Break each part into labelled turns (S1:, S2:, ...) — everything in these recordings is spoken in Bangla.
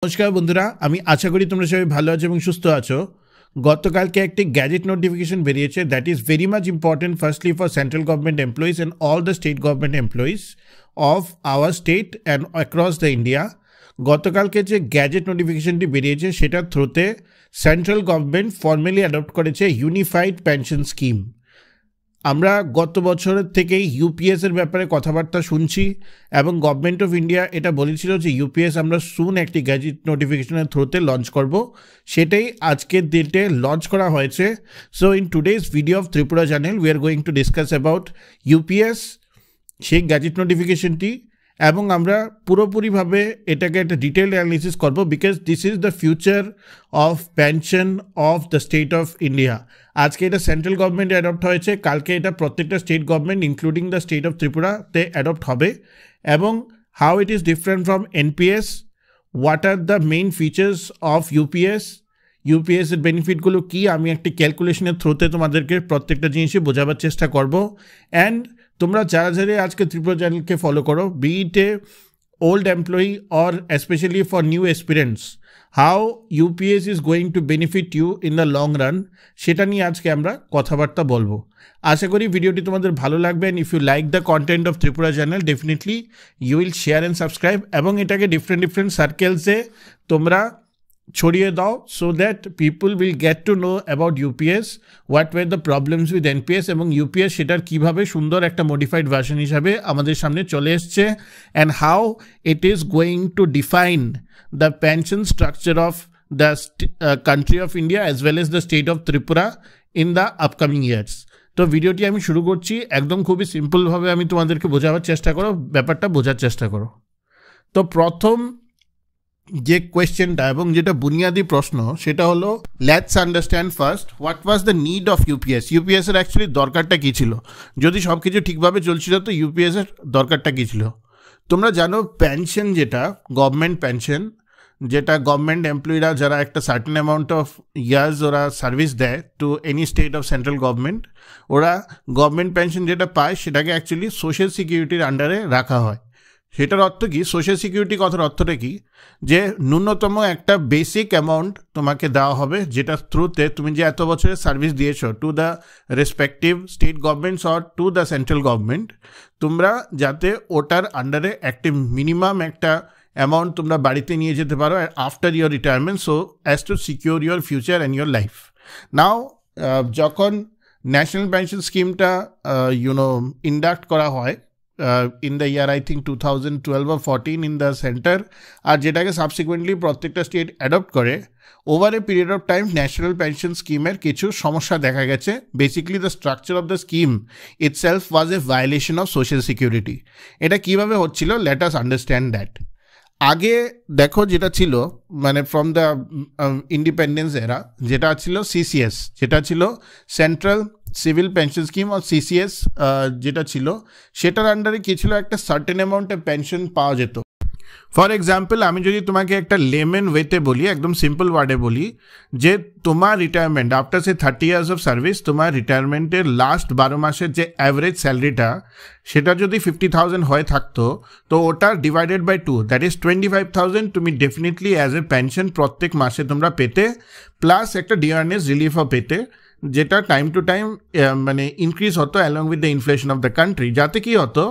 S1: নমস্কার বন্ধুরা, আমি আশা করি তোমরা সবাই ভালো আছো এবং সুস্থ আছো। গতকালকে একটি গ্যাজেট নোটিফিকেশন বেরিয়েছে that is very much important firstly for central government employees and all the state government employees of our state and across the India. গতকালকে যে গ্যাজেট নোটিফিকেশনটি বেরিয়েছে সেটার থ্রুতে সেন্ট্রাল গভর্নমেন্ট ফর্মালি অ্যাডপ্ট করেছে ইউনিফাইড পেনশন স্কিম। আমরা গত বছরের থেকেই ইউপিএসের ব্যাপারে কথাবার্তা শুনছি এবং গভর্নমেন্ট অফ ইন্ডিয়া এটা বলেছিল যে ইউপিএস আমরা সুন একটি গ্যাজেট নোটিফিকেশনের থ্রুতে লঞ্চ করব, সেটাই আজকের ডেটে লঞ্চ করা হয়েছে। So in today's video of Tripura channel we are going to discuss about UPS, সেই গ্যাজেট নোটিফিকেশনটি, এবং আমরা পুরোপুরিভাবে এটাকে একটা ডিটেল অ্যানালিসিস করবো because this is the future of pension of the state of India. আজকে এটা সেন্ট্রাল গভর্নমেন্টে অ্যাডপ্ট হয়েছে, কালকে এটা প্রত্যেকটা state government including the state of ত্রিপুরাতে অ্যাডপ্ট হবে। এবং how it is different from NPS, what are the main features of ইউপিএসের বেনিফিটগুলো কী, আমি একটি ক্যালকুলেশনের থ্রুতে তোমাদেরকে প্রত্যেকটা জিনিসই বোঝাবার চেষ্টা করব। অ্যান্ড তোমরা যারা আজকে ত্রিপুরা চ্যানেলকে ফলো করো, be it a old employee or especially for new aspirants, how UPS is going to benefit you in the long run, সেটা নিয়ে আজকে আমরা কথাবার্তা বলবো। আশা করি ভিডিওটি তোমাদের ভালো লাগবে। and if you like the content of Tripura channel, definitely you will share and subscribe এবং এটাকে different সার্কেলসে তোমরা ছড়িয়ে দাও so that people will get to know about UPS, what were the problems with NPS এবং UPS সেটার কিভাবে সুন্দর একটা modified version হিসাবে আমাদের সামনে চলে এসছে, and how it is going to define the pension structure of the country of India as well as the state of Tripura in the upcoming years. তো ভিডিওটি আমি শুরু করছি, একদম খুবই সিম্পলভাবে আমি তোমাদেরকে বোঝাবার চেষ্টা করো, ব্যাপারটা বোঝার চেষ্টা করো। তো প্রথম যে কোয়েশ্চেনটা এবং যেটা বুনিয়াদি প্রশ্ন সেটা হলো, let's understand first what was the need of ইউপিএসের অ্যাকচুয়ালি দরকারটা কী ছিল। যদি সব কিছু ঠিকভাবে চলছিল তো ইউপিএসের দরকারটা কী ছিল। তোমরা জানো পেনশন যেটা গভর্নমেন্ট পেনশন, যেটা গভর্নমেন্ট এমপ্লয়িরা যারা একটা সার্টেন অ্যামাউন্ট অফ ইয়ার্স ওরা সার্ভিস দেয় to any state of central government, ওরা গভর্নমেন্ট পেনশন যেটা পায় সেটাকে অ্যাকচুয়ালি সোশ্যাল সিকিউরিটির আন্ডারে রাখা হয়। সেটার অর্থ কি, সোশ্যাল সিকিউরিটি কথার অর্থটা কি, যে ন্যূনতম একটা বেসিক অ্যামাউন্ট তোমাকে দেওয়া হবে যেটার থ্রুতে তুমি যে এত বছরের সার্ভিস দিয়েছো to the respective state governments or to the central government, তোমরা যাতে ওটার আন্ডারে একটা মিনিমাম একটা অ্যামাউন্ট তোমরা বাড়িতে নিয়ে যেতে পারো after your retirement, so as to secure your future and your life. Now যখন ন্যাশনাল পেনশন স্কিমটা ইন্ডাক্ট করা হয় in the year I think 2012 or 14 in the center, আর যেটাকে সাবসিকুয়েন্টলি প্রত্যেকটা স্টেট অ্যাডপ্ট করে, over a period of time national pension স্কিমের কিছু সমস্যা দেখা গেছে। Basically the structure of the scheme itself was A violation of social security. এটা কীভাবে হচ্ছিল, লেট আস আন্ডারস্ট্যান্ড দ্যাট। আগে দেখো যেটা ছিল, মানে ফ্রম দ্য ইন্ডিপেন্ডেন্স এরা যেটা ছিল সিসিএস, যেটা ছিল সেন্ট্রাল সিভিল পেনশন স্কিম আর সিসিএস যেটা ছিল, সেটার আন্ডারে কী ছিল, একটা সার্টেন অ্যামাউন্টে পেনশন পাওয়া যেত। ফর এক্সাম্পল, আমি যদি তোমাকে একটা লেমেন ওয়েতে বলি, একদম সিম্পল ওয়ার্ডে বলি, যে তোমার retirement after say 30 years of service, তোমার রিটায়ারমেন্টের লাস্ট 12 মাসের যে অ্যাভারেজ স্যালারিটা সেটা যদি 50,000 হয়ে থাকতো, তো ওটা ডিভাইডেড বাই 2 দ্যাট ইজ 25,000 তুমি ডেফিনেটলি অ্যাজ এ পেনশন প্রত্যেক মাসে তোমরা পেতে, প্লাস একটা ডিয়ারনেস রিলিফও পেতে, যেটা টাইম টু টাইম মানে ইনক্রিজ হতো along with the inflation of the country. যাতে কি হতো,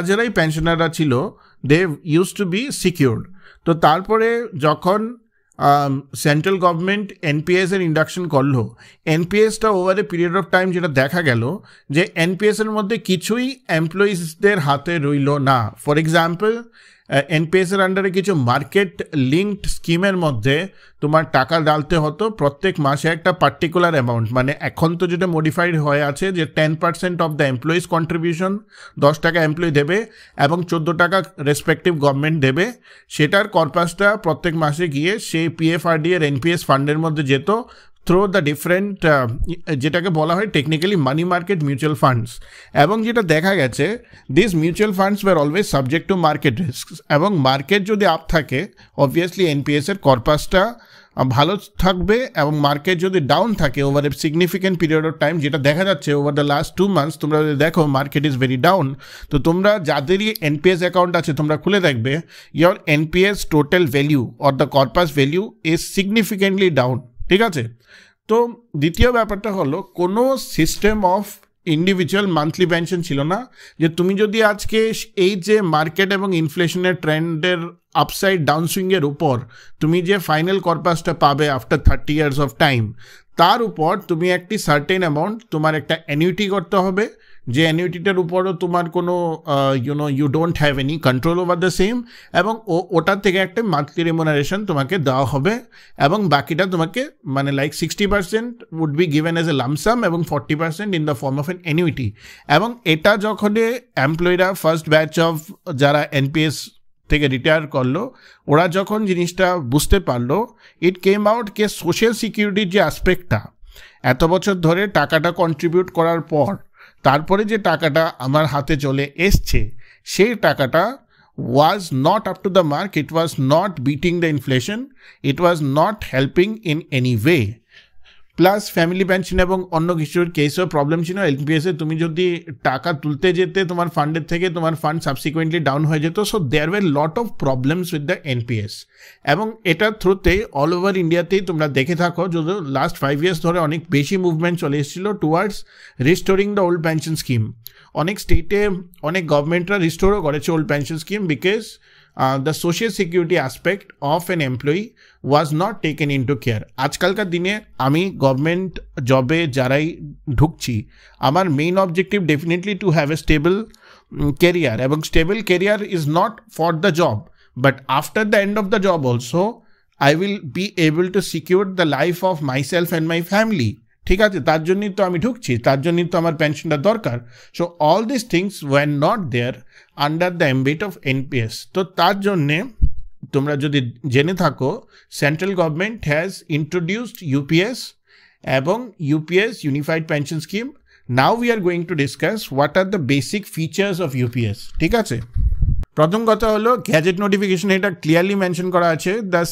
S1: যারাই পেনশনাররা ছিল they use to be secured. তো তারপরে যখন সেন্ট্রাল গভর্নমেন্ট এনপিএসের ইন্ডাকশন করলো, এনপিএসটা over a period of time যেটা দেখা গেল যে এনপিএসের মধ্যে কিছুই এমপ্লয়িজদের হাতে রইল না। ফর এক্সাম্পল, এনপিএসের আন্ডারে কিছু মার্কেট লিঙ্কড স্কিমের মধ্যে তোমার টাকা ডালতে হতো প্রত্যেক মাসে একটা পার্টিকুলার অ্যামাউন্ট, মানে এখন তো যেটা মডিফাইড হয়ে আছে যে 10% অফ দ্য এমপ্লয়িজ কন্ট্রিবিউশন, 10 টাকা এমপ্লয়ি দেবে এবং 14 টাকা রেসপেক্টিভ গভর্নমেন্ট দেবে। সেটার কর্পাসটা প্রত্যেক মাসে গিয়ে সেই পিএফআরডি এর এনপিএস ফান্ডের মধ্যে যেত থ্রো দ্য ডিফারেন্ট যেটাকে বলা হয় technically money market mutual funds, এবং যেটা দেখা গেছে this mutual funds war always subject to market risk, এবং মার্কেট যদি আপ থাকে অবভিয়াসলি এনপিএসের কর্পাসটা ভালো থাকবে, এবং মার্কেট যদি ডাউন থাকে over a significant period of time, যেটা দেখা যাচ্ছে ওভার দ্য লাস্ট 2 months, তোমরা যদি দেখো মার্কেট ইজ ভেরি ডাউন, তো তোমরা যাদেরই এনপিএস অ্যাকাউন্ট আছে তোমরা খুলে দেখবে your NPS total value or the corpus value is significantly down, ঠিক আছে। তো দ্বিতীয় ব্যাপারটা হলো কোনো system of individual monthly pension ছিল না, যে তুমি যদি আজকে এই যে মার্কেট এবং ইনফ্লেশনের ট্রেন্ডের আপসাইড ডাউনসুইংয়ের উপর তুমি যে ফাইনাল কর্পাসটা পাবে আফটার 30 years অফ টাইম, তার উপর তুমি একটি সার্টেন অ্যামাউন্ট তোমার একটা অ্যানিউইটি করতে হবে, যে অ্যানিউইটিটার উপরও তোমার কোনো you don't have any control over the same, এবং ওটার থেকে একটা মান্থলি রেমুনারেশন তোমাকে দেওয়া হবে, এবং বাকিটা তোমাকে মানে like 60% would be given as a lump sum এবং 40% in the form of an annuity. এবং এটা যখন এমপ্লয়িরা ফার্স্ট ব্যাচ অফ যারা এনপিএস থেকে রিটায়ার করলো, ওরা যখন জিনিসটা বুঝতে পারলো, ইট কেম আউট কে সোশ্যাল সিকিউরিটির যে অ্যাসপেক্টটা এত বছর ধরে টাকাটা কন্ট্রিবিউট করার পর তারপরে যে টাকাটা আমার হাতে চলে এসছে, সেই টাকাটা was not up to the mark, it was not beating the inflation, it was not helping in any way. Plus family pension এবং অন্য কিছুর কেসেও প্রবলেম ছিল এনপিএসে, তুমি যদি টাকা তুলতে যেতে তোমার ফান্ডের থেকে তোমার ফান্ড সাবসিকুয়েন্টলি ডাউন হয়ে যেত, so there were lot of problems with the NPS. এবং এটার থ্রুতে অল ওভার ইন্ডিয়াতেই তোমরা দেখে থাকো যদি লাস্ট 5 years ধরে অনেক বেশি মুভমেন্ট চলে এসেছিলো towards restoring the old pension scheme. অনেক স্টেটে অনেক গভর্নমেন্টরা রিস্টোরও করেছে old pension scheme, because the social security aspect of an employee was not taken into care. আজকালকার দিনে আমি গভর্নমেন্ট জবে যারাই ঢুকছি, আমার main objective definitely to have a stable career, এবং stable career is not for the job, but after the end of the job also I will be able to secure the life of myself and my family, ঠিক আছে। তার জন্যই তো আমি ঢুকছি, তার জন্যই তো আমার পেনশনটা দরকার। So all this things were not there under the ambit of NPS. তো তার জন্যে তোমরা যদি জেনে থাকো central government has introduced UPS এবং UPS unified pension scheme. Now we are going to discuss what are the basic features of UPS, ঠিক আছে। প্রথম কথা হলো গ্যাজেট নোটিফিকেশন, এটা ক্লিয়ারলি মেনশন করা আছে the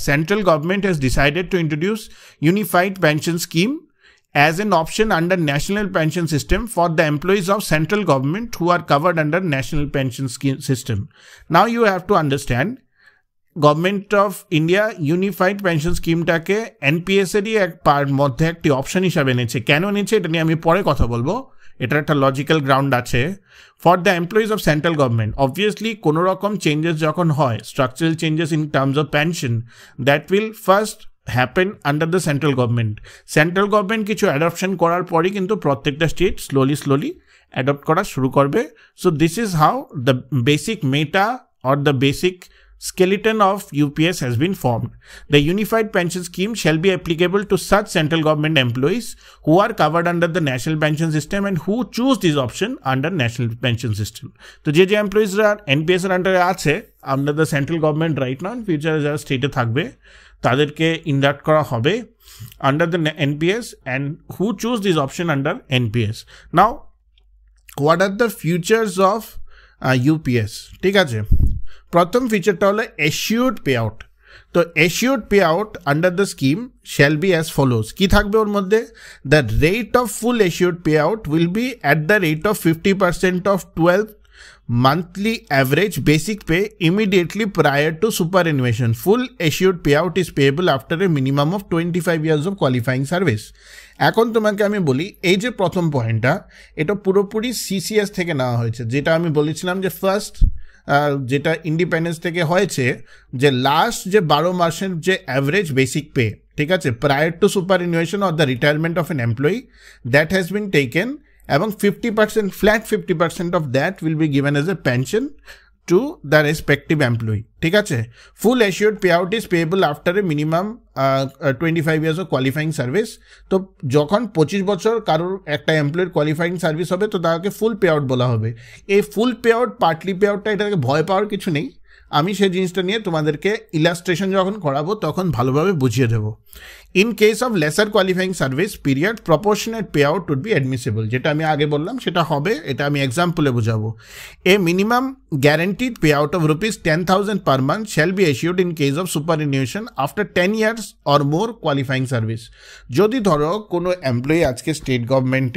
S1: central government has decided to introduce unified pension scheme as an option under National Pension System for the employees of central government who are covered under National Pension Scheme System. Now you have to understand, Government of India Unified Pension Scheme টাকে NPS এরই এক মধ্যে একটি অপশন হিসাবে এনেছে। কেন এনেছে এটা নিয়ে আমি পরে কথা বলবো, এটার একটা লজিক্যাল গ্রাউন্ড আছে। For the employees of central government, obviously কোনো রকম চেঞ্জেস যখন হয়, structural changes in terms of pension, that will first happen under the central government. Central government কিছু অ্যাডপশন করার পরই কিন্তু প্রত্যেকটা স্টেট স্লোলি অ্যাডপ্ট করা শুরু করবে। So this is how the basic meta or the basic skeleton of UPS has been formed. The Unified Pension Scheme shall be applicable to such central government employees who are covered under the National Pension System and who choose this option under National Pension System. So যে employees NPS এর আন্ডারে আছে under the central government right now, in future যারা স্টেটে থাকবে তাদেরকে ইন্ডাক্ট করা হবে under the NPS and who choose this option under NPS. Now what are the features of UPS? ঠিক আছে, প্রথম ফিচারটা হলো এশিওর্ড পে আউট। তো assured pay out under the scheme shall be as follows. কী থাকবে ওর মধ্যে? The rate of full assured pay out will be at the rate of 50% of 12 monthly average basic pay immediately prior to superannuation. Full assured payout is payable after a minimum of 25 years of qualifying service. এখন তোমাকে আমি বলি, এই যে প্রথম পয়েন্টটা, এটা পুরোপুরি সিসিএস থেকে নেওয়া হয়েছে। যেটা আমি বলেছিলাম যে ফার্স্ট যেটা ইন্ডিপেন্ডেন্স থেকে হয়েছে, যে লাস্ট যে 12 মাসের যে অ্যাভারেজ বেসিক পে, ঠিক আছে, prior to superannuation or the retirement of an employee, that has been taken, এবং 50% flat 50% of that will be given as a pension to the respective employee, ঠিক আছে। ফুল assured payout is payable after a minimum 25 years of qualifying service. তো যখন 25 বছর কারোর একটা এমপ্লয়ের কোয়ালিফাইং সার্ভিস হবে, তো তাকে ফুল পে আউট বলা হবে। এই full pay out, partly pay আউটটা, এটাকে ভয় পাওয়ার কিছু নেই। আমি সেই জিনিসটা নিয়ে তোমাদেরকে ইলাস্ট্রেশন যখন করাবো তখন ভালোভাবে বুঝিয়ে দেবো। In case of lesser qualifying service period proportionate pay out would be admissible, যেটা আমি আগে বললাম সেটা হবে, এটা আমি এক্সাম্পলে বোঝাবো। A minimum guaranteed pay out of ₹10,000 per month shall be issued in case of superannuation after 10 years or more qualifying service। যদি ধরো কোনো এমপ্লয়ি আজকে স্টেট গভর্নমেন্ট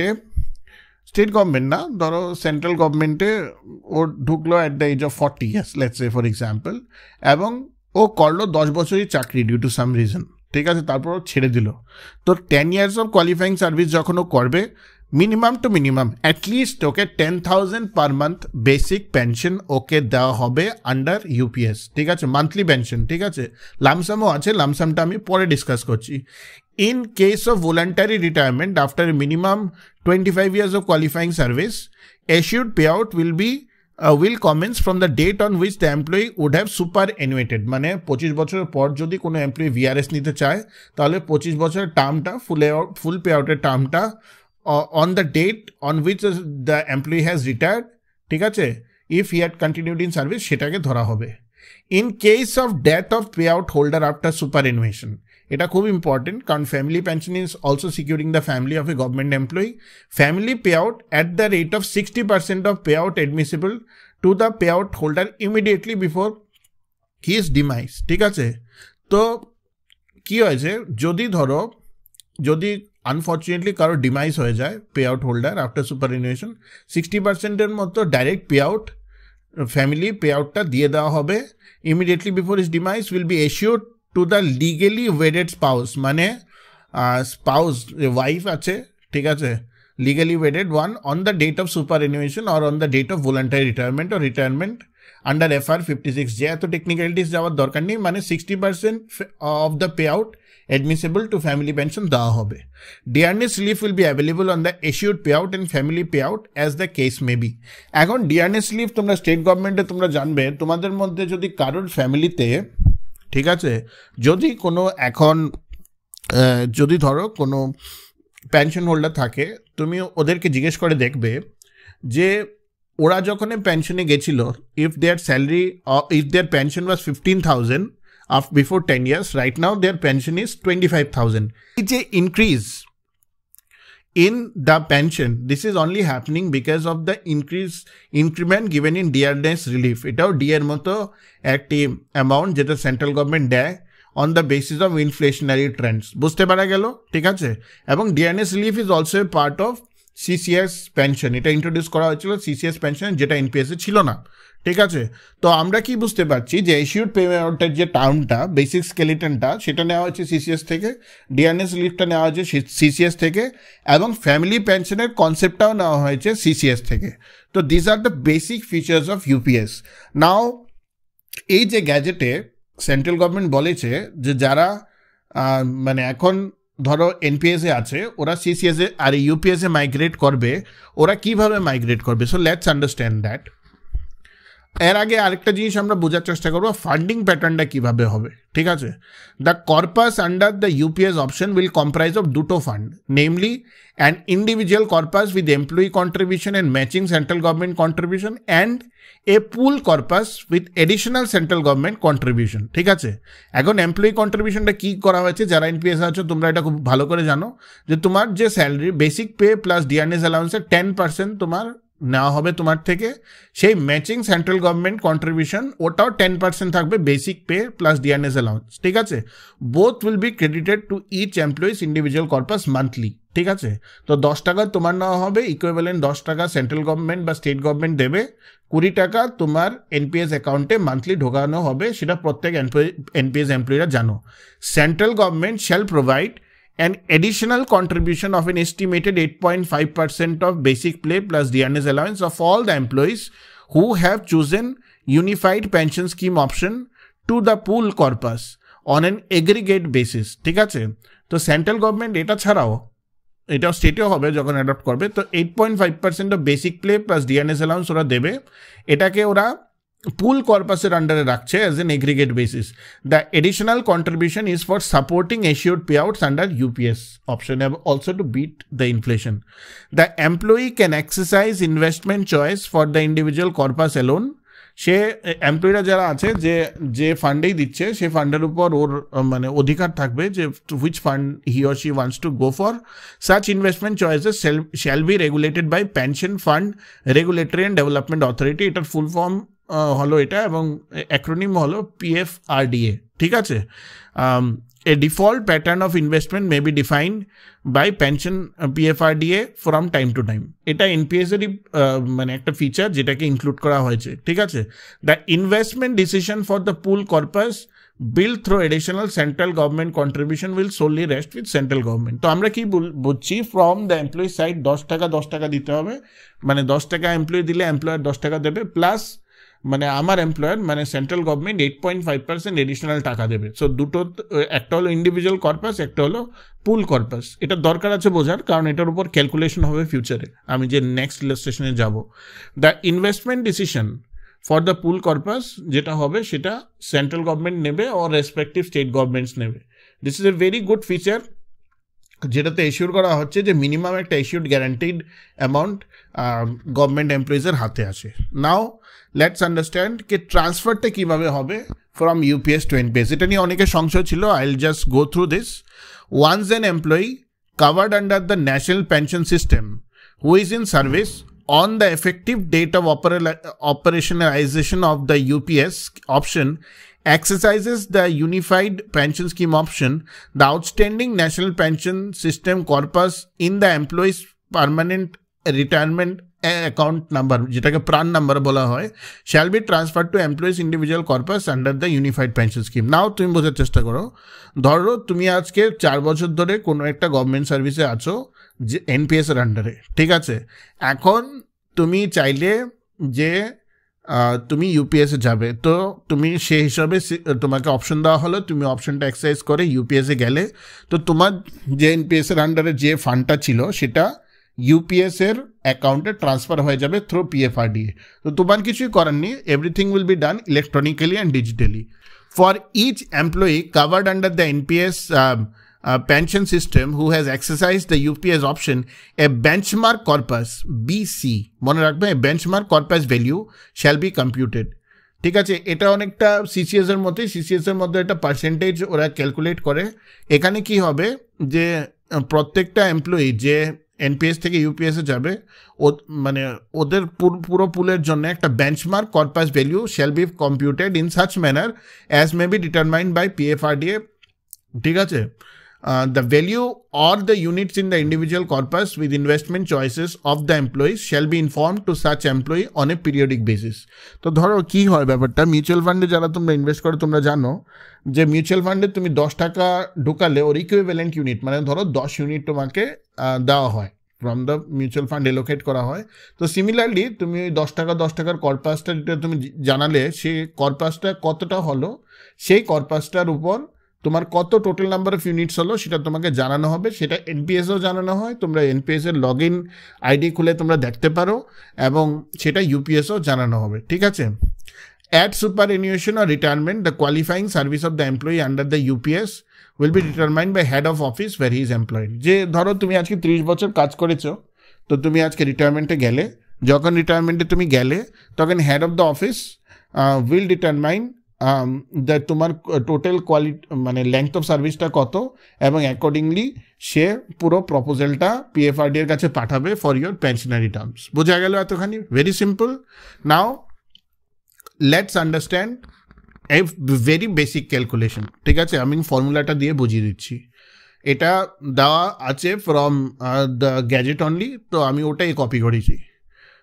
S1: না, ধরো সেন্ট্রাল গভর্নমেন্টে ও ঢুকলো at the age of 40 years, let's say for example, এবং ও করলো 10 বছরই চাকরি ডিউ টু সাম রিজন, ঠিক আছে, তারপর ও ছেড়ে দিল। তো 10 years অফ কোয়ালিফাইং সার্ভিস যখন ও করবে, মিনিমাম টু মিনিমাম অ্যাটলিস্ট ওকে 10,000 per month বেসিক পেনশন ওকে দেওয়া হবে আন্ডার ইউপিএস, ঠিক আছে, মান্থলি পেনশন, ঠিক আছে। লামসামও আছে, লামসামটা আমি পরে ডিসকাস করছি। In case of voluntary retirement after minimum 25 years of qualifying service, assured payout will commence from the date on which the employee would have superannuated। মানে 25 বছরের পর যদি কোনো এমপ্লয়ি ভিআরএস নিতে চায় তাহলে 25 বছরের টার্মটা ফুল পে আউটের টার্মটা on the date on which the employee has retired, ঠিক আছে, if he had continued in service সেটাকে ধরা হবে। In case of death of payout holder after superannuation, এটা খুব ইম্পর্টেন্ট, কারণ family pension is also securing the family of a government employee. Family pay out at the rate of 60% of pay out admissible to the pay out holder immediately before his demise, ঠিক আছে। তো কি হয়েছে, যদি আনফর্চুনেটলি কারো ডিমাইস হয়ে যায় pay out holder after superannuation, 60%-এর মতো direct pay out family pay আউটটা দিয়ে দেওয়া হবে। Immediately before his demise will be assured to the legally wedded spouse, মানে স্পাউস ওয়াইফ আছে, ঠিক আছে, legally wedded one, on the date of superannuation or on the date of voluntary retirement or retirement under FR 56J। এত টেকনিক্যালিটিস যাওয়ার দরকার নেই, মানে 60% of the pay out admissible to family pension দেওয়া হবে। Dearness relief will be available on the issued payout and family payout as the case may be। এখন dearness relief তোমরা স্টেট গভর্নমেন্টে তোমরা জানবে, তোমাদের মধ্যে যদি কারোর ফ্যামিলিতে, ঠিক আছে, যদি কোনো এখন যদি ধরো কোনো পেনশন হোল্ডার থাকে, তুমি ওদেরকে জিজ্ঞেস করে দেখবে যে ওরা যখন পেনশনে গেছিল, if their pension was 15,000 before 10 years, right now their pension is 25,000. It's a increase in the pension. This is only happening because of the increment given in dearness relief. এটাও ডিএর মতো একটি অ্যামাউন্ট যেটা সেন্ট্রাল গভর্নমেন্ট দেয় on the basis of inflationary trends, বুঝতে পারা গেল, ঠিক আছে। এবং DRS relief is also a part of CCS pension, এটা ইন্ট্রোডিউস করা হয়েছিল সিসিএস পেনশন, যেটা এনপিএসে ছিল না, ঠিক আছে। তো আমরা কি বুঝতে পারছি যে ইস্যুড পেমেন্টের যে টার্মটা, বেসিক স্কেলিটনটা, সেটা নেওয়া হচ্ছে সিসিএস থেকে, ডিআরএস রিলিফটা নেওয়া হয়েছে সিসিএস থেকে, এবং ফ্যামিলি পেনশনের কনসেপ্টটাও নেওয়া হয়েছে সিসিএস থেকে। তো this are the basic features of UPS. Now এই যে গ্যাজেটে সেন্ট্রাল গভর্নমেন্ট বলেছে যে যারা মানে এখন ধরো এনপিএসে আছে, ওরা সিসিএসে আর ইউপিএসে মাইগ্রেট করবে, ওরা কিভাবে মাইগ্রেট করবে। So let's understand that. এর আগে আরেকটা জিনিস আমরা বোঝার চেষ্টা করবো, ফান্ডিং প্যাটার্নটা কিভাবে হবে, ঠিক আছে। The corpus under the UPS option will comprise of দুটো fund, namely an individual corpus with employee contribution and matching central government contribution and a pool corpus with additional central government contribution, ঠিক আছে। এখন এমপ্লয়ি কন্ট্রিবিউশনটা কী করা হয়েছে, যারা এনপিএস আছো তোমরা এটা খুব ভালো করে জানো যে তোমার যে salary basic pay plus DRS অ্যালাউন্সের 10% তোমার নেওয়া হবে তোমার থেকে, সেই ম্যাচিং সেন্ট্রাল গভর্নমেন্ট কন্ট্রিবিউশন ওটাও 10% থাকবে basic pay plus DRS allowance, ঠিক আছে। Both will be credited to each employee's individual corpus monthly, ঠিক আছে। তো 10 টাকা তোমার নেওয়া হবে, ইকুইভ্যালেন্ট 10 টাকা সেন্ট্রাল গভর্নমেন্ট বা স্টেট গভর্নমেন্ট দেবে, 20 টাকা তোমার এনপিএস অ্যাকাউন্টে মান্থলি ঢোকানো হবে, সেটা প্রত্যেক এনপিএস এমপ্লয়িরা জানো। Central government shall provide an additional contribution of an estimated 8.5% of basic pay plus dearness allowance of all the employees who have chosen unified pension scheme option to the pool corpus on an aggregate basis, ঠিক আছে। তো সেন্ট্রাল গভর্নমেন্ট এটা ছাড়াও, এটাও স্টেটেও হবে যখন অ্যাডপ্ট করবে, তো 8.5% of basic pay plus DRS allowance ওরা দেবে, এটাকে ওরা পুল কর্পাসের আন্ডারে রাখছে as an aggregate basis. The additional contribution is for supporting assured pay outs under UPS option also to beat the inflation. The employee can exercise investment choice for the individual corpus alone say এমপ্লয়িরা যারা আছে যে ফান্ডেই দিচ্ছে সে ফান্ডের উপর ওর মানে অধিকার থাকবে যে which fund he or she wants to go for. Such investment choices shall be regulated by pension fund regulatory and development authority. এটার ফুল ফর্ম হলো এটা, এবং অ্যাক্রোনিম হলো PFRDA, ঠিক আছে। A default pattern of investment may be defined by pension PFRDA from time to time. এটা NPS এরই মানে একটা ফিচার যেটাকে ইনক্লুড করা হয়েছে, ঠিক আছে। The investment decision for the pool corpus bill through additional central government contribution will Solly rest with central government. তো আমরা কি বুঝছি, ফ্রম দ্য এমপ্লয়ি সাইড 10 টাকা দিতে হবে, মানে 10 টাকা এমপ্লয়ি দিলে এমপ্লয়ার 10 টাকা দেবে, প্লাস মানে আমার এমপ্লয়ার মানে সেন্ট্রাল গভর্নমেন্ট 8.5% এডিশনাল টাকা দেবে। সো দুটো, একটা হলো ইন্ডিভিজুয়াল কর্পাস, একটা হলো পুল কর্পাস। এটা দরকার আছে বোঝার, কারণ এটার উপর ক্যালকুলেশন হবে ফিউচারে, আমি যে নেক্সট ইলাস্ট্রেশনে যাব। The investment decision for the pool corpus যেটা হবে সেটা সেন্ট্রাল গভর্নমেন্ট নেবে ও রেসপেক্টিভ স্টেট গভর্নমেন্টস নেবে। This is a very good feature, যেটাতে এশিওর করা হচ্ছে যে মিনিমাম একটা এশিওর্ড গ্যারান্টিড অ্যামাউন্ট গভর্নমেন্ট এমপ্লয়িজের হাতে আসে। নাও লেটস আন্ডারস্ট্যান্ড কি ট্রান্সফারটা কীভাবে হবে ফ্রম UPS টু NPS। এটা নিয়ে অনেকের সংশয় ছিল, I will just go through this. Once an employee covered under the National Pension System who is in service on the effective date of operationalization of the UPS option exercises the Unified Pension Scheme option, the outstanding National Pension System corpus in the employee's permanent retirement account number, যেটাকে প্রাণ নাম্বার বলা হয়, shall be transferred to employees individual corpus under the Unified Pension Scheme. নাও তুমি বোঝার চেষ্টা করো, ধরো তুমি আজকে 4 বছর ধরে কোনো একটা গভর্নমেন্ট সার্ভিসে আছো যে NPS এর আন্ডারে, ঠিক আছে। এখন তুমি চাইলে যে তুমি UPS এ যাবে, তো তুমি সেই হিসাবে তোমাকে অপশন দেওয়া হলো, তুমি অপশনটা এক্সারসাইজ করে UPS এ গেলে, তো তোমার যে NPS এর আন্ডারে যে ফান্ডটা ছিল সেটা UPS এর অ্যাকাউন্টে ট্রান্সফার হয়ে যাবে থ্রু PFRDA। তো তোমার কিছুই করার নেই, everything will be done electronically and digitally. For each employee covered under the NPS pension system who has exercised the UPS option, a benchmark corpus BC, মনে রাখবে, a benchmark corpus value shall be computed, ঠিক আছে। এটা অনেকটা CCS এর মতোই, CCS এর মধ্যে একটা পার্সেন্টেজ ওরা ক্যালকুলেট করে। এখানে কি হবে যে প্রত্যেকটা এমপ্লয়ি যে NPS থেকে UPS এ যাবে, মানে ওদের পুরো পুলের জন্য একটা benchmark corpus value shall be computed in such manner as may be determined by PFRDA, ঠিক আছে। The value or the units in the individual corpus with investment choices of the employees shall be informed to such employee on a periodic basis. তো ধরো কি হয় ব্যাপারটা, মিউচুয়াল ফান্ডে যারা তোমরা ইনভেস্ট করো তোমরা জানো যে মিউচুয়াল ফান্ডে তুমি 10 টাকা ঢোকালে ওর ইকুইভ্যালেন্ট ইউনিট মানে ধরো 10 ইউনিট তোমাকে দেওয়া হয়, ফ্রম দ্য মিউচুয়াল ফান্ড এলোকেট করা হয়। তো সিমিলারলি তুমি ওই 10 টাকার কর্পাসটা যেটা তুমি জানালে, সেই কর্পাসটা কতটা হলো, সেই কর্পাসটার উপর তোমার কত টোটাল নাম্বার অফ ইউনিটস হলো সেটা তোমাকে জানানো হবে। সেটা NPSও জানানো হয়, তোমরা NPS এর লগ ইন ID খুলে তোমরা দেখতে পারো, এবং সেটা UPSও জানানো হবে, ঠিক আছে। At superannuation or retirement, the qualifying service of the employee under the UPS will be determined by head of office where he is employed. যে ধরো তুমি আজকে 30 বছর কাজ করেছো, তো তুমি আজকে রিটায়ারমেন্টে গেলে, যখন রিটায়ারমেন্টে তুমি গেলে তখন head of the office will determine তোমার টোটাল কোয়ালিটি মানে লেংথ অফ সার্ভিসটা কত, এবং অ্যাকর্ডিংলি সে পুরো প্রপোজালটা PFRDA এর কাছে পাঠাবে ফর ইয়োর পেনশনারি টার্মস। বোঝা গেল এতখানি? Very simple. Now let's understand a very basic calculation, ঠিক আছে। আমি ফর্মুলাটা দিয়ে বুঝিয়ে দিচ্ছি। এটা দেওয়া আছে ফ্রম দ্য গ্যাজেট অনলি, তো আমি ওটাই কপি করেছি।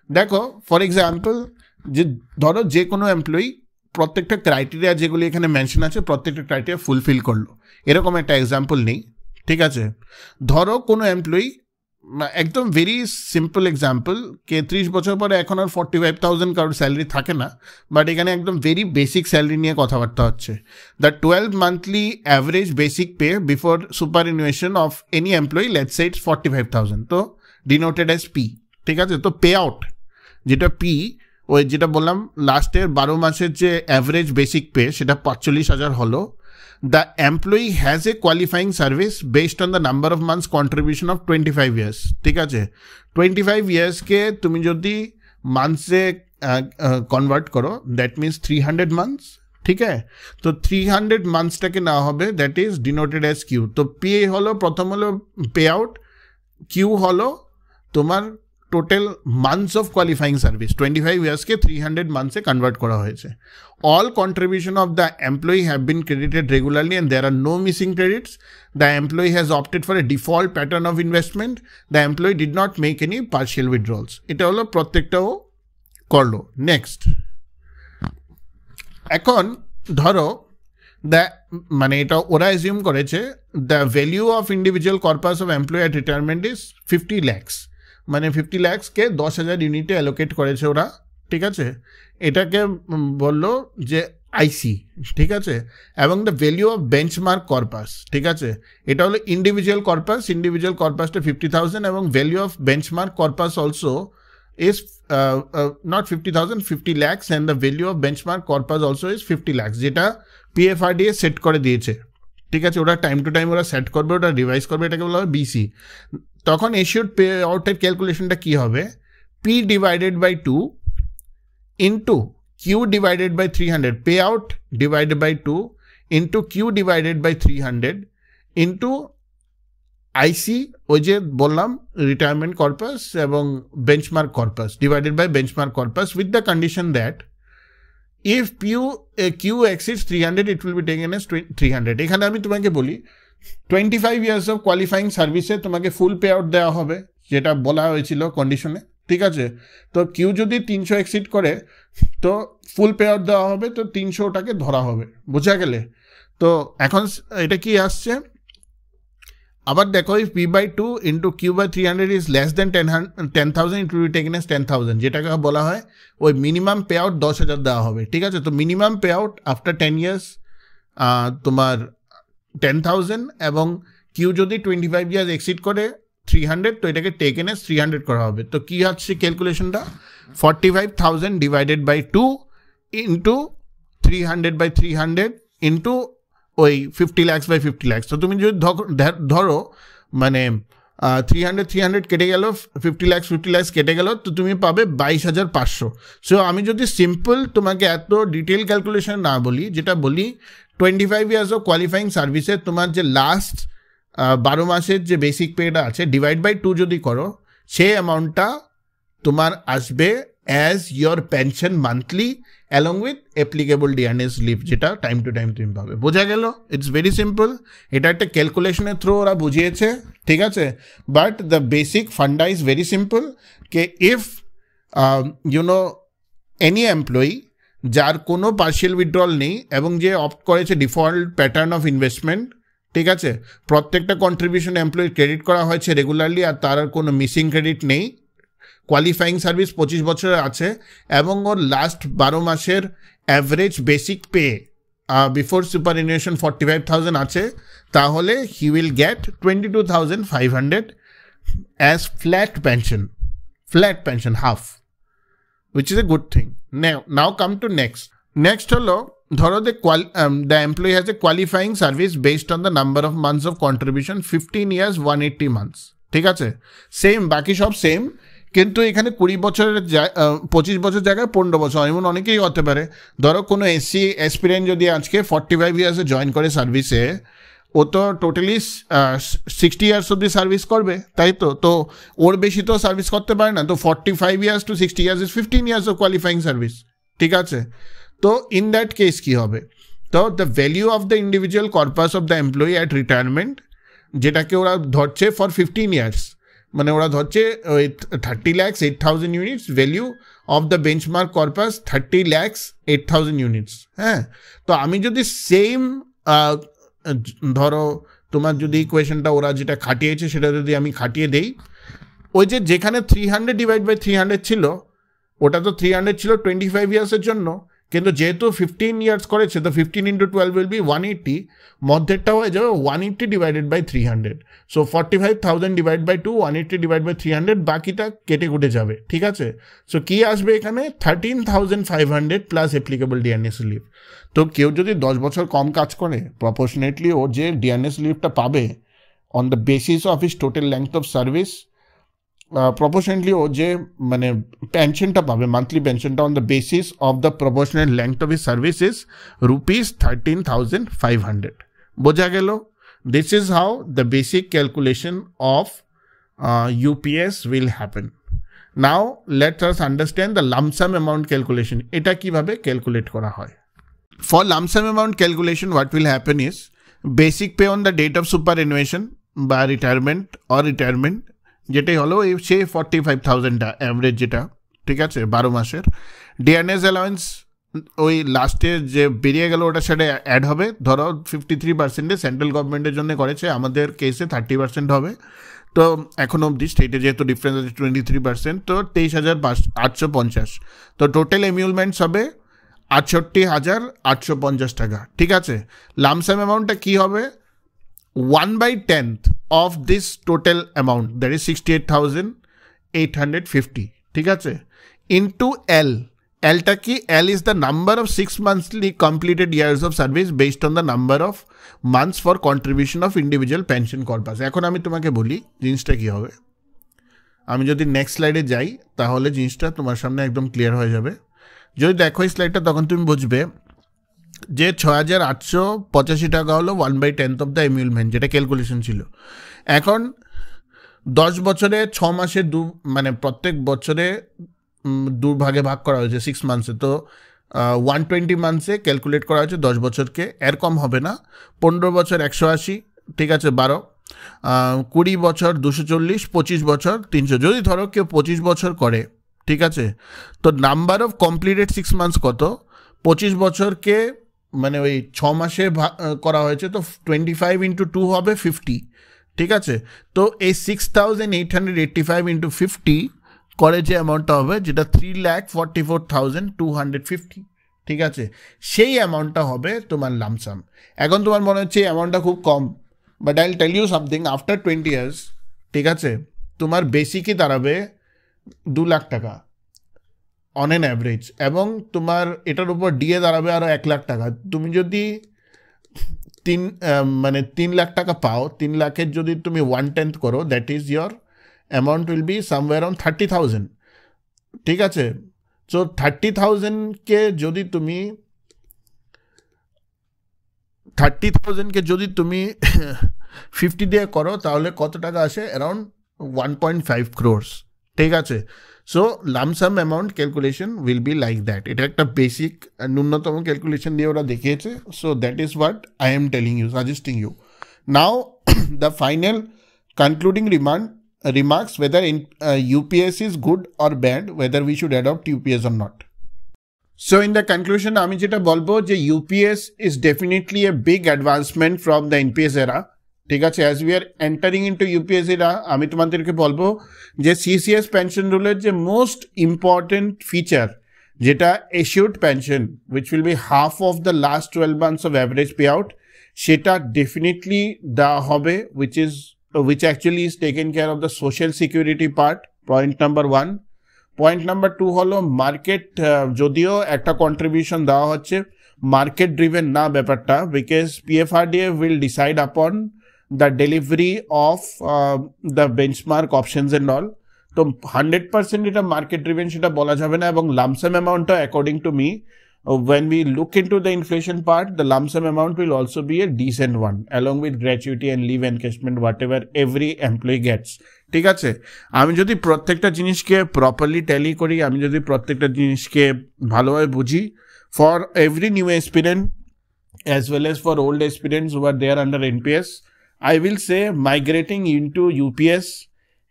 S1: দেখো ফর এক্সাম্পল, যে ধরো যে কোনো এমপ্লয়ি প্রত্যেকটা ক্রাইটেরিয়া যেগুলি এখানে মেনশন আছে প্রত্যেকটা ক্রাইটেরিয়া ফুলফিল করলো, এরকম একটা এক্সাম্পল নেই, ঠিক আছে। ধরো কোনো এমপ্লয়ি, একদম ভেরি সিম্পল এক্সাম্পল, কে 30 বছর পরে এখন আর 45,000 কারোর স্যালারি থাকে না, বাট এখানে একদম ভেরি বেসিক স্যালারি নিয়ে কথাবার্তা হচ্ছে। The 12 monthly average basic pay before superannuation of any employee, let's say it's 45,000, তো ডিনোটেড অ্যাজ P, ঠিক আছে। তো পে আউট যেটা P, ওই যেটা বললাম লাস্টের 12 মাসের যে অ্যাভারেজ বেসিক পে সেটা 45,000 হলো। The employee has a qualifying service based on the number of months contribution of 25 years, ঠিক আছে। 25 ইয়ার্সকে তুমি যদি মান্থসে কনভার্ট করো, দ্যাট মিনস 300 মান্থস, ঠিক আছে? তো 300 মান্থসটাকে নেওয়া হবে, that is denoted as Q. তো পে হলো, প্রথম হলো পে আউট, কিউ হলো তোমার total months of qualifying service, 25 ইয়ার্সকে 300 মান্থসে কনভার্ট করা হয়েছে। All contribution of the employee have been credited regularly and there are no missing credits. The employee has opted for a default pattern of investment. The employee did not make any partial withdrawals. এটা হলো প্রত্যেকটাও করলো। নেক্সট, এখন ধরো মানে এটা ওরা অ্যাজিউম করেছে the value of individual corpus of employee at retirement is 50 lakhs, মানে 50 lakhsকে 10,000 ইউনিটে অ্যালোকেট করেছে ওরা, ঠিক আছে? এটাকে বললো যে আইসি, ঠিক আছে? এবং the value of benchmark corpus, ঠিক আছে? এটা হলো ইন্ডিভিজুয়াল কর্পাসটা 50,000 এবং value of benchmark corpus also is not 50,000, 50 lakhs and the value of benchmark corpus also is 50 lakhs, যেটা PFRDA সেট করে দিয়েছে, ঠিক আছে? ওরা টাইম টু টাইম ওরা সেট করবে, ওটা রিভাইজ করবে, এটাকে বলা হবে বিসি। তখন এশিওর্ড পে আউটের ক্যালকুলেশনটা কী হবে? P divided by 2 into Q divided by 300, pay out divided by 2 into Q divided by 300 into IC, ওই যে বললাম রিটায়ারমেন্ট কর্পাস এবং benchmark corpus divided by benchmark corpus, with the condition that if Q exceeds 300 it will be taken as 300। এখানে আমি তোমাকে বলি 25 ইয়ার্স অফ কোয়ালিফাইং সার্ভিসে তোমাকে ফুল পে আউট দেওয়া হবে, যেটা বলা হয়েছিল কন্ডিশনে, ঠিক আছে? তো কিউ যদি 300 এক্সিড করে তো ফুল পে আউট দেওয়া হবে, তো 300টাকে ধরা হবে, বোঝা গেলে? তো এখন এটা কি আসছে আবার দেখো, if P by 2 into Q by 300 is less than 10,000 it will be taken as 10,000, যেটাকে বলা হয় ওই মিনিমাম পে আউট 10,000 দেওয়া হবে, ঠিক আছে? তো minimum pay out after 10 years তোমার 10,000 এবং কিউ যদি 25 ইয়ার্স এক্সিড করে 300, তো এটাকে টেকেন এজ 300 করা হবে। তো কী হচ্ছে ক্যালকুলেশনটা? 45,000 divided by 2 into 300 by 300 into ওই 50 lakhs বাই 50 lakhs। তো তুমি যদি ধরো মানে 300 কেটে গেল, 50 lakhs কেটে গেল, তো তুমি পাবে 22,500। সো আমি যদি সিম্পল তোমাকে এত ডিটেল ক্যালকুলেশন না বলি, যেটা বলি 25 ইয়ার্স অফ কোয়ালিফাইং সার্ভিসে তোমার যে লাস্ট 12 মাসের যে বেসিক পেটা আছে ডিভাইড বাই 2 যদি করো, সেই অ্যামাউন্টটা তোমার আসবে as your pension monthly along with applicable DRS leave, যেটা টাইম টু টাইম তুমি পাবে। বোঝা গেল? It's very simple. এটা একটা ক্যালকুলেশনের থ্রু ওরা বুঝিয়েছে, ঠিক আছে? But the basic funda is very simple, কে ইফ ইউনো এনি এমপ্লয়ি যার কোনো পার্শিয়াল উইথড্রল নেই এবং যে অপ্ট করেছে ডিফল্ট প্যাটার্ন অফ ইনভেস্টমেন্ট, ঠিক আছে? প্রত্যেকটা কন্ট্রিবিউশন এমপ্লয়ি ক্রেডিট করা হয়েছে রেগুলারলি আর তার আর কোনো মিসিং ক্রেডিট নেই, কোয়ালিফাইং সার্ভিস 25 বছরের আছে এবং ওর লাস্ট 12 মাসের অ্যাভারেজ বেসিক পে বিফোর সুপারঅ্যানুয়েশন 45,000 আছে, তাহলে he will get 22,500 as flat pension half, which is a good thing. Now come to next হলো ধরো the employee has a qualifying service based on the number of months of contribution, 15 years 180 months, ঠিক আছে? সেম, বাকি সব সেম, কিন্তু এখানে 20 বছরের 25 বছর জায়গায় 15 বছর, এমন অনেকেই হতে পারে। ধরো কোনো এসসি অ্যাসপিরেন্ট যদি আজকে 45 ইয়ার্সে জয়েন করে সার্ভিসে, ও তো টোটালি 60 ইয়ার্স অব্দি সার্ভিস করবে, তাই তো? তো ওর বেশি তো সার্ভিস করতে পারে না, তো 45 years to 60 years is 15 years of qualifying service, ঠিক আছে? তো ইন দ্যাট কেস কী হবে? তো the value of the individual corpus of the employee at retirement, যেটাকে ওরা ধরছে ফর 15 ইয়ার্স, মানে ওরা ধরছে ওই 30 lakhs 8,000 units, value of the benchmark corpus 30 lakhs 8,000 units. হ্যাঁ, তো আমি যদি সেম ধরো তোমার যদি ইকুয়েশনটা ওরা যেটা খাটিয়েছে সেটা যদি আমি খাটিয়ে দেই, ওই যেখানে 300 ডিভাইড বাই 300 ছিল, ওটা তো 300 ছিল 25 ইয়ার্সের জন্য, কিন্তু যেহেতু 15 ইয়ার্স করেছে তো 15 into 12 will be 180, মধ্যেরটা হয়ে যাবে 180 divided by 300। So 45,000 divide by 2, 180 divide by 300, বাকিটা কেটে কুটে যাবে, ঠিক আছে? সো কি আসবে এখানে? 13,500 প্লাস অ্যাপ্লিকেবল ডিআরএস লিভ। তো কেউ যদি 10 বছর কম কাজ করে, প্রপোর্শনেটলি ওর যে ডিআরএস লিভটা পাবে on the basis of his total length of service, proportionately ও যে মানে পেনশনটা পাবে মান্থলি পেনশনটা on the basis of the proportional length of his services ₹13,500 বোঝা গেল this is how the basic calculation of UPS will happen. Now let us understand the lump sum amount calculation. এটা কিভাবে ক্যালকুলেট করা হয়? For lump sum amount calculation, what will happen is basic pay on the date of superannuation বা রিটায়ারমেন্ট or retirement যেটাই হলো সে 45,000টা অ্যাভারেজ যেটা ঠিক আছে 12 মাসের ডিএনএস অ্যালাউন্স ওই লাস্টে যে বেরিয়ে গেল ওটা সেটা অ্যাড হবে ধরো 53% সেন্ট্রাল গভর্নমেন্টের জন্য করেছে আমাদের কেসে 30% হবে তো এখন অবধি স্টেটে যেহেতু ডিফারেন্স আছে 23% তো 23,850 তো টোটাল এমিউলমেন্টস হবে 68,850 টাকা ঠিক আছে লামসাম অ্যামাউন্টটা কি হবে 1/10 of this total amount that is 68,850 ঠিক আছে into L টা কি L is the number of 6 monthly completed years of service based on the number of months for contribution of individual pension corpus এখন আমি তোমাকে বলি জিনিসটা কি হবে আমি যদি নেক্সট স্লাইডে যাই তাহলে জিনিসটা তোমার সামনে একদম ক্লিয়ার হয়ে যাবে যদি দেখো এই স্লাইডটা তখন তুমি বুঝবে যে 6,885 টাকা হলো 1/10 অফ দ্য এমিউলমেন্ট যেটা ক্যালকুলেশন ছিল এখন 10 বছরে 6 মাসে মানে প্রত্যেক বছরে 2 ভাগে ভাগ করা হয়েছে 6 মান্থসে তো 120 মান্থসে ক্যালকুলেট করা হয়েছে 10 বছরকে এর কম হবে না 15 বছর 180 ঠিক আছে 12 20 বছর 240 25 বছর 300 যদি ধরো কেউ 25 বছর করে ঠিক আছে তো নাম্বার অফ কমপ্লিটেড 6 মান্থস কত 25 বছরকে মানে ওই 6 মাসে করা হয়েছে তো 25 × 2 হবে 50 ঠিক আছে তো এই 6,885 × 50 করে যে অ্যামাউন্টটা হবে যেটা 3,44,250 ঠিক আছে সেই অ্যামাউন্টটা হবে তোমার লামসাম এখন তোমার মনে হচ্ছে এই অ্যামাউন্টটা খুব কম but I will tell you something after 20 years ঠিক আছে তোমার বেসিকই দাঁড়াবে 2 লাখ টাকা অন অ্যান অ্যাভারেজ এবং তোমার এটার উপর ডিএ দাঁড়াবে আরও 1 লাখ টাকা তুমি যদি 3 লাখ টাকা পাও 3 লাখের যদি তুমি 1/10 করো that is your amount will be somewhere on 30,000 ঠিক আছে সো 30,000কে যদি তুমি 50 দিয়ে করো তাহলে কত টাকা আসে অ্যারাউন্ড 1.5 crores ঠিক আছে so lump sum amount calculation will be like that এটা একটা বেসিক ন্যূনতম ক্যালকুলেশন দিয়ে ওরা দেখিয়েছে so that is what I am telling you suggesting you now the final concluding remarks whether UPS is good or bad, whether we should adopt UPS or not. So in the conclusion, আমি যেটা বলবো যে UPS is definitely a big advancement from the NPS era. ঠিক আছে as we are entering into UPS era আমি তোমাদেরকে বলবো যে CCS pension রুলের যে most important feature যেটা assured pension which will be half of the last 12 months of average payout সেটা definitely দেওয়া হবে which actually is taken care of the social security part point number 1 point number 2 হলো মার্কেট যদিও একটা কন্ট্রিবিউশন দেওয়া হচ্ছে মার্কেট ড্রিভেন না ব্যাপারটা because PFRDA will decide upon the delivery of the benchmark options and all তো 100% এটা মার্কেট ড্রিভেন সেটা বলা যাবে না এবং লামসাম অ্যামাউন্টটা according to me when we look into the inflation part, the lump sum amount will also be a decent one, along with gratuity and leave encashment, whatever every employee gets. ঠিক আছে আমি যদি প্রত্যেকটা জিনিসকে প্রপারলি ট্যালি করি আমি যদি প্রত্যেকটা জিনিসকে ভালোভাবে বুঝি for every new aspirant as well as for old aspirants who are there under NPS, I will say migrating into UPS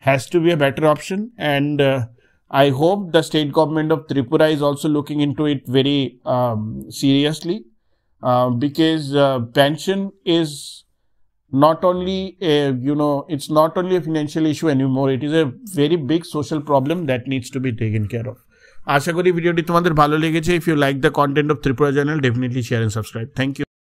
S1: has to be a better option and I hope the state government of Tripura is also looking into it very seriously because pension is not only it's not only a financial issue anymore, it is a very big social problem that needs to be taken care of. আশা করি ভিডিওটি তোমাদের ভালো লেগেছে. If you like the content of Tripura Journal, definitely share and subscribe. Thank you.